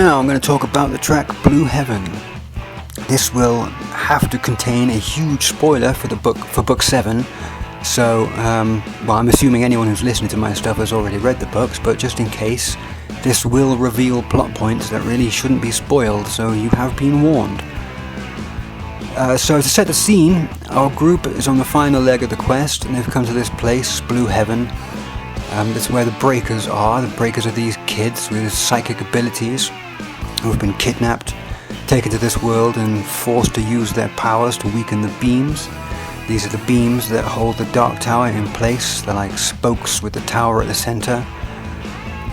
now I'm going to talk about the track Blue Heaven. This will have to contain a huge spoiler for book 7. So, I'm assuming anyone who's listening to my stuff has already read the books, but just in case, this will reveal plot points that really shouldn't be spoiled, so you have been warned. So to set the scene, our group is on the final leg of the quest, and they've come to this place, Blue Heaven. That's where the Breakers are. The Breakers are these kids with psychic abilities who have been kidnapped, taken to this world and forced to use their powers to weaken the beams. These are the beams that hold the Dark Tower in place. They're like spokes with the tower at the center.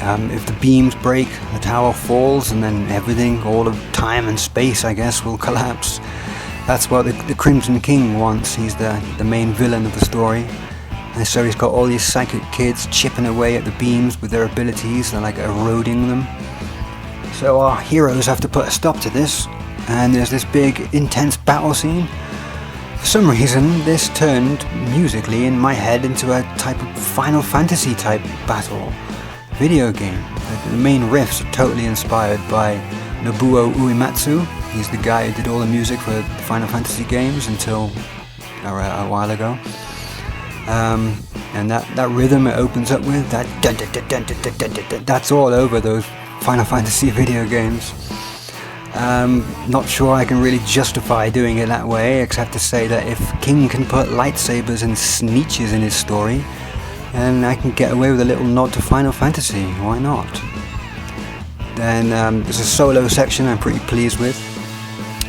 If the beams break, the tower falls, and then everything, all of time and space, I guess, will collapse. That's what the Crimson King wants. He's the main villain of the story. And so he's got all these psychic kids chipping away at the beams with their abilities. They're like eroding them. So our heroes have to put a stop to this. And there's this big, intense battle scene. For some reason, this turned musically in my head into a type of Final Fantasy type battle video game. The main riffs are totally inspired by Nobuo Uematsu. He's the guy who did all the music for Final Fantasy games until a while ago. And that rhythm it opens up with, that dun, dun, dun, dun, dun, dun, dun, dun, that's all over those Final Fantasy video games. Not sure I can really justify doing it that way, except to say that if King can put lightsabers and sneeches in his story, and I can get away with a little nod to Final Fantasy, why not? Then there's a solo section I'm pretty pleased with.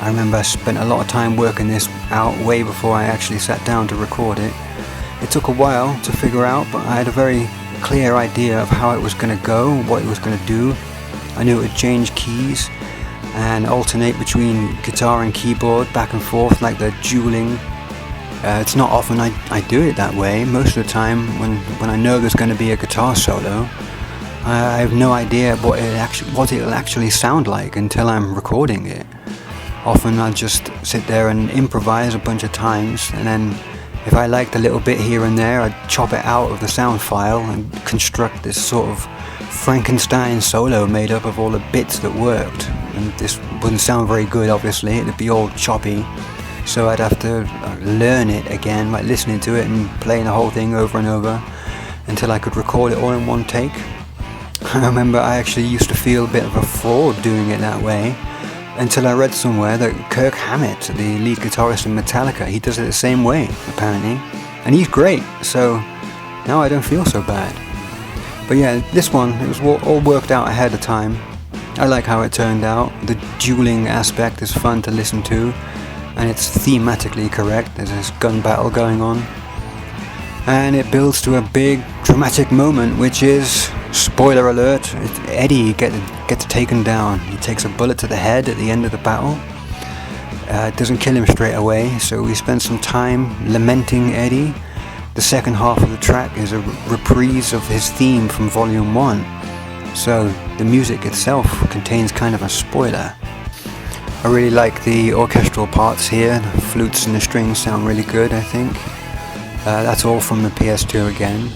I remember I spent a lot of time working this out way before I actually sat down to record it. It took a while to figure out, but I had a very clear idea of how it was going to go, what it was going to do. I knew it would change keys and alternate between guitar and keyboard back and forth like the dueling. It's not often I do it that way. Most of the time when I know there's going to be a guitar solo, I have no idea what it'll actually sound like until I'm recording it. Often I'll just sit there and improvise a bunch of times, and then if I liked a little bit here and there, I'd chop it out of the sound file and construct this sort of Frankenstein solo made up of all the bits that worked. And this wouldn't sound very good, obviously. It'd be all choppy. So I'd have to learn it again, like listening to it and playing the whole thing over and over until I could record it all in one take. I remember I actually used to feel a bit of a fraud doing it that way until I read somewhere that Kirk Hammett, the lead guitarist in Metallica, he does it the same way, apparently. And he's great, so now I don't feel so bad. But yeah, this one, it was all worked out ahead of time. I like how it turned out. The dueling aspect is fun to listen to, and it's thematically correct. There's this gun battle going on, and it builds to a big dramatic moment, which is, spoiler alert, Eddie gets taken down. He takes a bullet to the head at the end of the battle. It doesn't kill him straight away, so we spend some time lamenting Eddie. The second half of the track is a reprise of his theme from Volume 1, so the music itself contains kind of a spoiler. I really like the orchestral parts here. The flutes and the strings sound really good, I think. That's all from the PS2 again.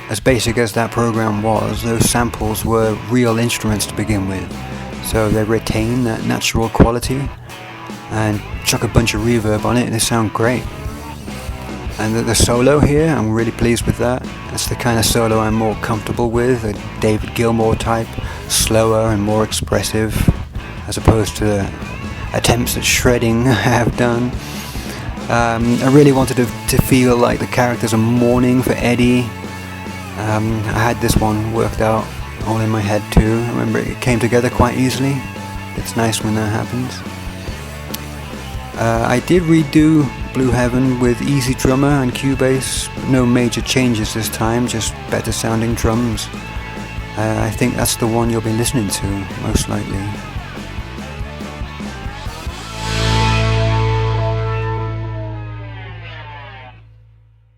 As basic as that program was, those samples were real instruments to begin with, so they retain that natural quality, and chuck a bunch of reverb on it and they sound great. And the solo here, I'm really pleased with that. That's the kind of solo I'm more comfortable with, a David Gilmour type, slower and more expressive, as opposed to the attempts at shredding I have done. I really wanted to feel like the characters are mourning for Eddie. I had this one worked out all in my head too. I remember it came together quite easily. It's nice when that happens. I did redo Blue Heaven with Easy Drummer and Cubase. No major changes this time, just better sounding drums. I think that's the one you'll be listening to, most likely.